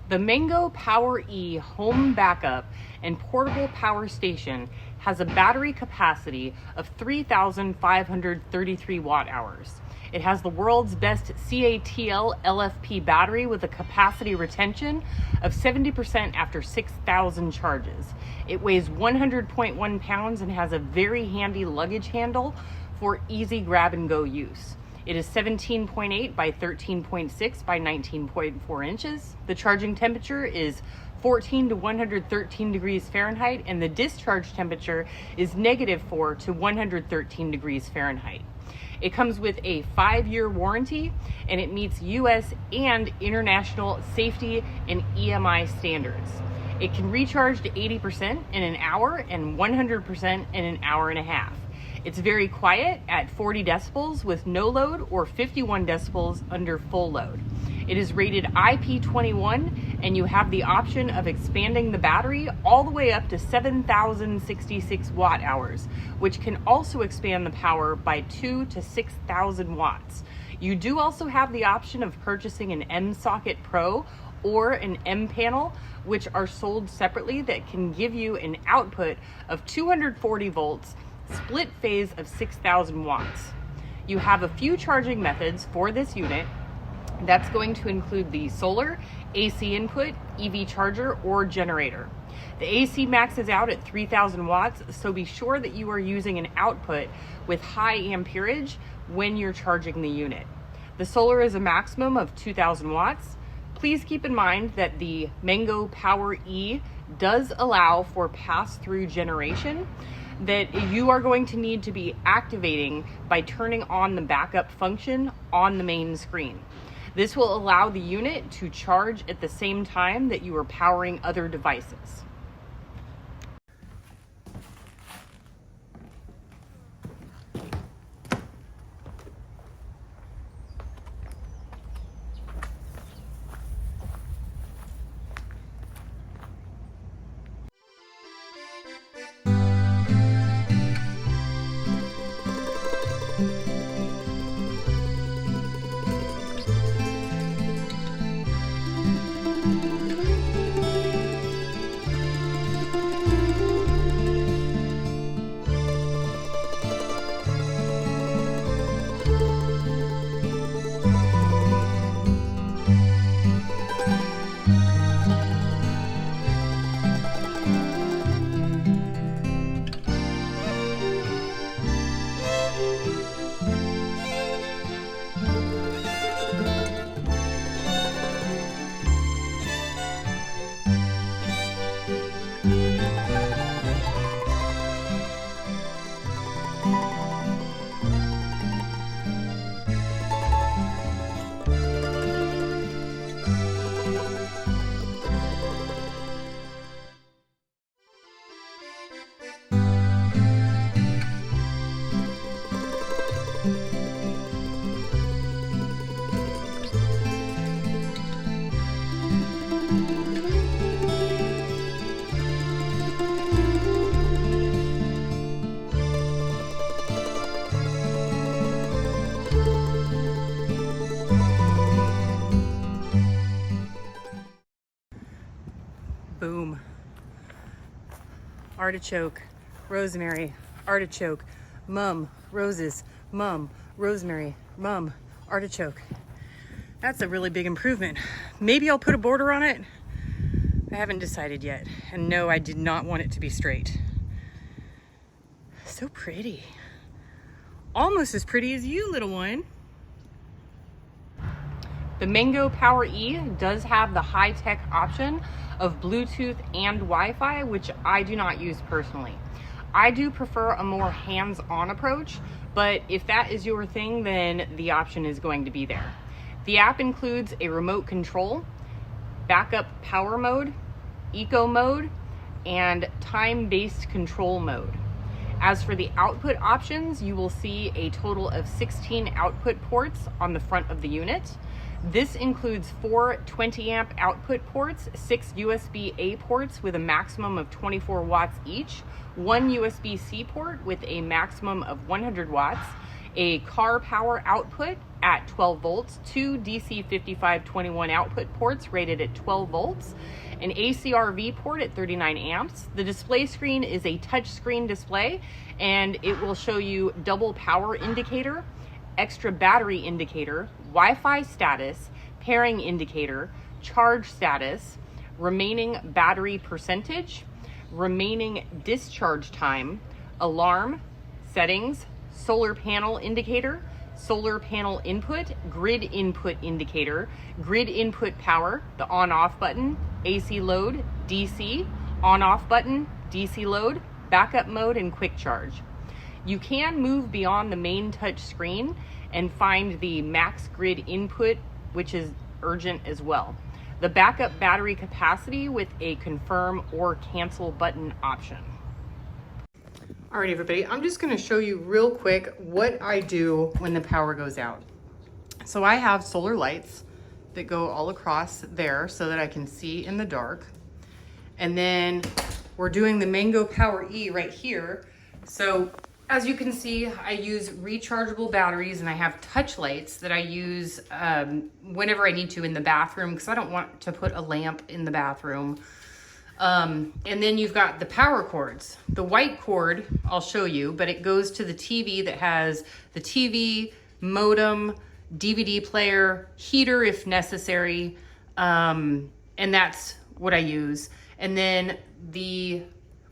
The Mango Power E home backup and portable power station has a battery capacity of 3,533 watt hours. It has the world's best CATL LFP battery with a capacity retention of 70% after 6,000 charges. It weighs 100.1 pounds and has a very handy luggage handle for easy grab and go use. It is 17.8 by 13.6 by 19.4 inches. The charging temperature is 14 to 113 degrees Fahrenheit, and the discharge temperature is -4 to 113 degrees Fahrenheit. It comes with a 5-year warranty, and it meets US and international safety and EMI standards. It can recharge to 80% in an hour and 100% in an hour and a half. It's very quiet at 40 decibels with no load or 51 decibels under full load. It is rated IP21, and you have the option of expanding the battery all the way up to 7,066 watt hours, which can also expand the power by 2 to 6,000 watts. You do also have the option of purchasing an M-Socket Pro or an M panel, which are sold separately, that can give you an output of 240 volts, split phase of 6,000 watts. You have a few charging methods for this unit. That's going to include the solar, AC input, EV charger, or generator. The AC maxes out at 3,000 watts, so be sure that you are using an output with high amperage when you're charging the unit. The solar is a maximum of 2,000 watts. Please keep in mind that the Mango Power E does allow for pass-through generation that you are going to need to be activating by turning on the backup function on the main screen. This will allow the unit to charge at the same time that you are powering other devices. Boom. Artichoke, rosemary, artichoke, mum, roses, mum, rosemary, mum, artichoke. That's a really big improvement. Maybe I'll put a border on it. I haven't decided yet. And no, I did not want it to be straight. So pretty. Almost as pretty as you, little one. The Mango Power E does have the high-tech option of Bluetooth and Wi-Fi, which I do not use personally. I do prefer a more hands-on approach, but if that is your thing, then the option is going to be there. The app includes a remote control, backup power mode, eco mode, and time-based control mode. As for the output options, you will see a total of 16 output ports on the front of the unit. This includes 4 20-amp output ports, 6 USB-A ports with a maximum of 24 watts each, 1 USB-C port with a maximum of 100 watts, a car power output at 12 volts, two DC 5521 output ports rated at 12 volts, an ACRV port at 39 amps. The display screen is a touch screen display, and it will show you double power indicator, extra battery indicator, Wi-Fi status, pairing indicator, charge status, remaining battery percentage, remaining discharge time, alarm, settings, solar panel indicator, solar panel input, grid input indicator, grid input power, the on-off button, AC load, DC, on-off button, DC load, backup mode, and quick charge. You can move beyond the main touch screen and find the max grid input, which is urgent as well. The backup battery capacity with a confirm or cancel button option. All right, everybody, I'm just gonna show you real quick what I do when the power goes out. So I have solar lights that go all across there so that I can see in the dark. And then we're doing the Mango Power E right here. So as you can see, I use rechargeable batteries, and I have touch lights that I use whenever I need to in the bathroom, because I don't want to put a lamp in the bathroom. And then you've got the power cords. The white cord, I'll show you, but it goes to the TV that has the TV, modem, DVD player, heater if necessary, and that's what I use. And then the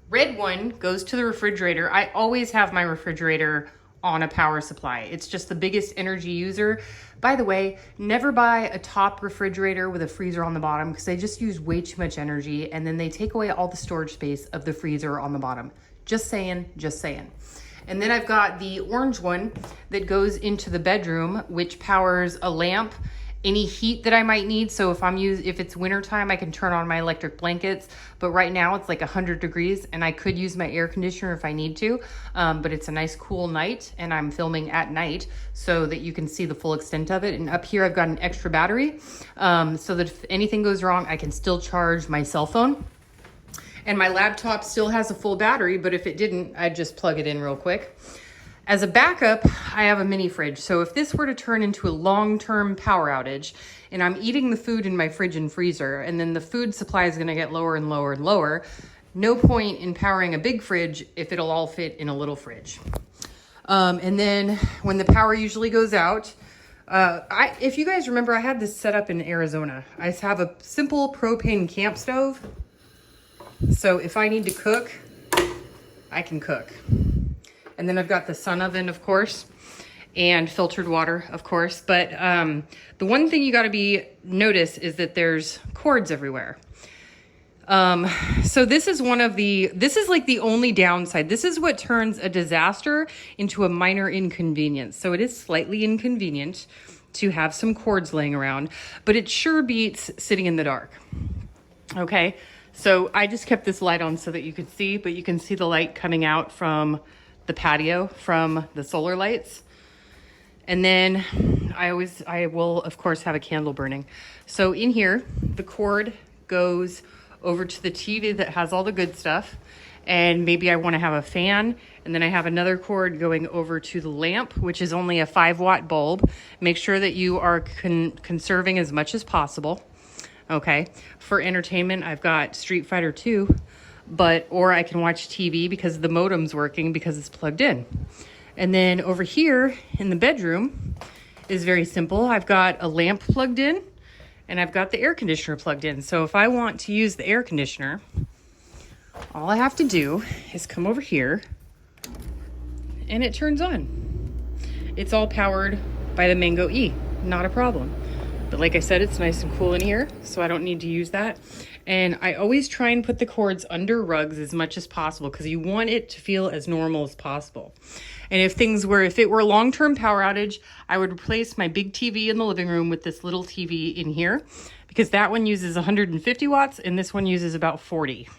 red one goes to the refrigerator. I always have my refrigerator on a power supply. It's just the biggest energy user. By the way, never buy a top refrigerator with a freezer on the bottom, because they just use way too much energy, and then they take away all the storage space of the freezer on the bottom. Just saying, just saying. And then I've got the orange one that goes into the bedroom, which powers a lamp, any heat that I might need. So if it's wintertime, I can turn on my electric blankets, but right now it's like 100 degrees and I could use my air conditioner if I need to, but it's a nice cool night and I'm filming at night so that you can see the full extent of it. And up here, I've got an extra battery so that if anything goes wrong, I can still charge my cell phone. And my laptop still has a full battery, but if it didn't, I'd just plug it in real quick. As a backup, I have a mini fridge. So if this were to turn into a long-term power outage and I'm eating the food in my fridge and freezer, and then the food supply is gonna get lower and lower and lower, no point in powering a big fridge if it'll all fit in a little fridge. And then when the power usually goes out, if you guys remember, I had this set up in Arizona. I have a simple propane camp stove. So if I need to cook, I can cook. And then I've got the sun oven, of course, and filtered water, of course. But the one thing you got to notice is that there's cords everywhere. So this is like the only downside. This is what turns a disaster into a minor inconvenience. So it is slightly inconvenient to have some cords laying around, but it sure beats sitting in the dark. Okay. So I just kept this light on so that you could see, but you can see the light coming out from the patio from the solar lights. And then I will of course have a candle burning. So in here, the cord goes over to the TV that has all the good stuff. And maybe I want to have a fan. And then I have another cord going over to the lamp, which is only a 5-watt bulb. Make sure that you are conserving as much as possible. Okay. For entertainment, I've got Street Fighter 2. Or I can watch TV because the modem's working because it's plugged in. And then over here in the bedroom is very simple. I've got a lamp plugged in and I've got the air conditioner plugged in. So if I want to use the air conditioner, all I have to do is come over here and it turns on. It's all powered by the Mango E, not a problem. But like I said, it's nice and cool in here, so I don't need to use that. And I always try and put the cords under rugs as much as possible because you want it to feel as normal as possible. And if it were a long-term power outage, I would replace my big TV in the living room with this little TV in here because that one uses 150 watts and this one uses about 40.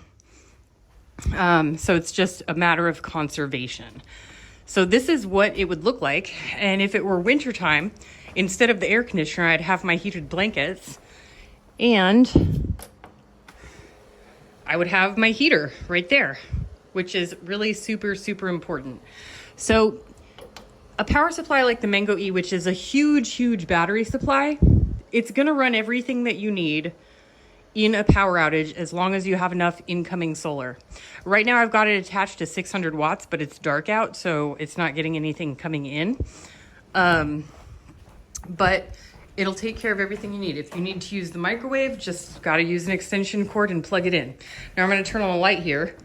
So it's just a matter of conservation. So this is what it would look like. And if it were wintertime, instead of the air conditioner, I'd have my heated blankets and I would have my heater right there, which is really super, super important. So A power supply like the Mango E, which is a huge battery supply, it's going to run everything that you need in a power outage as long as you have enough incoming solar. Right now I've got it attached to 600 watts, but it's dark out, so it's not getting anything coming in. But it'll take care of everything you need. If you need to use the microwave, just got to use an extension cord and plug it in. Now I'm going to turn on the light here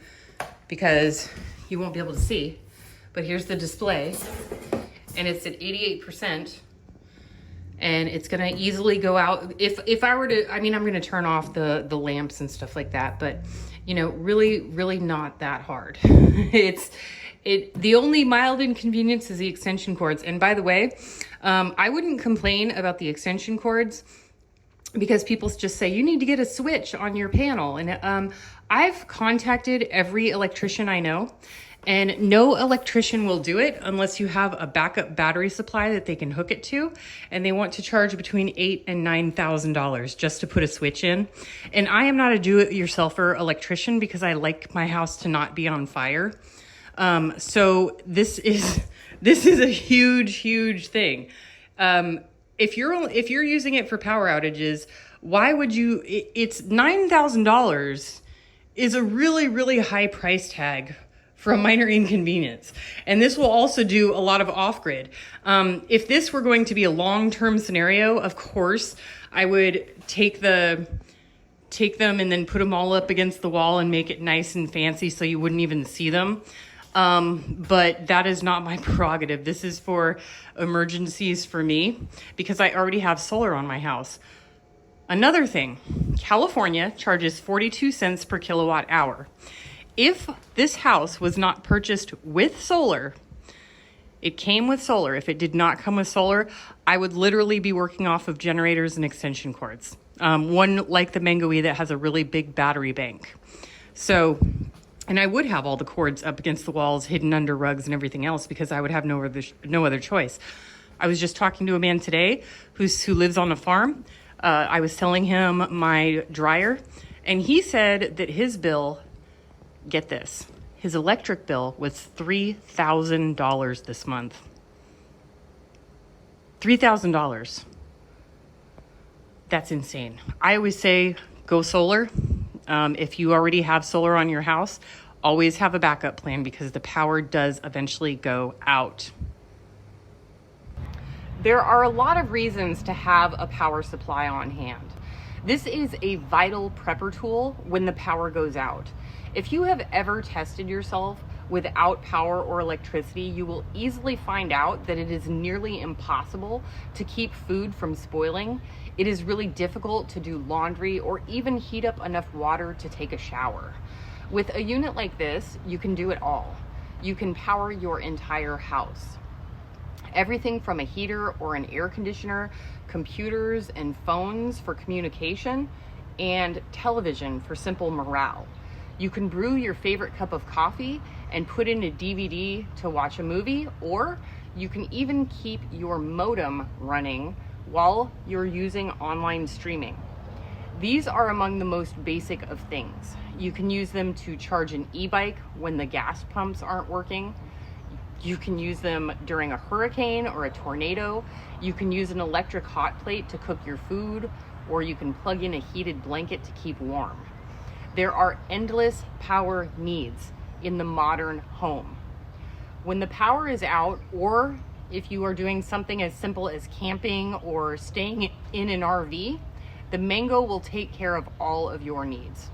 because you won't be able to see, but here's the display and it's at 88%. And it's gonna easily go out. If I were to, I mean, I'm gonna turn off the lamps and stuff like that, but you know, really not that hard. The only mild inconvenience is the extension cords. And by the way, I wouldn't complain about the extension cords because people just say, you need to get a switch on your panel. And I've contacted every electrician I know, and no electrician will do it unless you have a backup battery supply that they can hook it to, and they want to charge between $8,000 and $9,000 just to put a switch in. And I am not a do-it-yourselfer electrician because I like my house to not be on fire. So this is a huge thing. If you're using it for power outages, why would you? It's $9,000 is a really high price tag for a minor inconvenience. And this will also do a lot of off-grid. If this were going to be a long-term scenario, of course, I would take them and then put them all up against the wall and make it nice and fancy so you wouldn't even see them. But that is not my prerogative. This is for emergencies for me because I already have solar on my house. Another thing, California charges 42 cents per kilowatt hour. If this house was not purchased with solar, it came with solar. If it did not come with solar, I would literally be working off of generators and extension cords. One like the Mango E that has a really big battery bank. So, and I would have all the cords up against the walls, hidden under rugs and everything else because I would have no other choice. I was just talking to a man today who lives on a farm. I was telling him my dryer, and he said that his bill, get this, his electric bill was $3,000 this month. $3,000. That's insane. I always say go solar. If you already have solar on your house, always have a backup plan because the power does eventually go out. There are a lot of reasons to have a power supply on hand. This is a vital prepper tool when the power goes out. If you have ever tested yourself without power or electricity, you will easily find out that it is nearly impossible to keep food from spoiling. It is really difficult to do laundry or even heat up enough water to take a shower. With a unit like this, you can do it all. You can power your entire house. Everything from a heater or an air conditioner, computers and phones for communication, and television for simple morale. You can brew your favorite cup of coffee and put in a DVD to watch a movie, or you can even keep your modem running while you're using online streaming. These are among the most basic of things. You can use them to charge an e-bike when the gas pumps aren't working. You can use them during a hurricane or a tornado. You can use an electric hot plate to cook your food, or you can plug in a heated blanket to keep warm. There are endless power needs in the modern home. When the power is out, or if you are doing something as simple as camping or staying in an RV, the Mango will take care of all of your needs.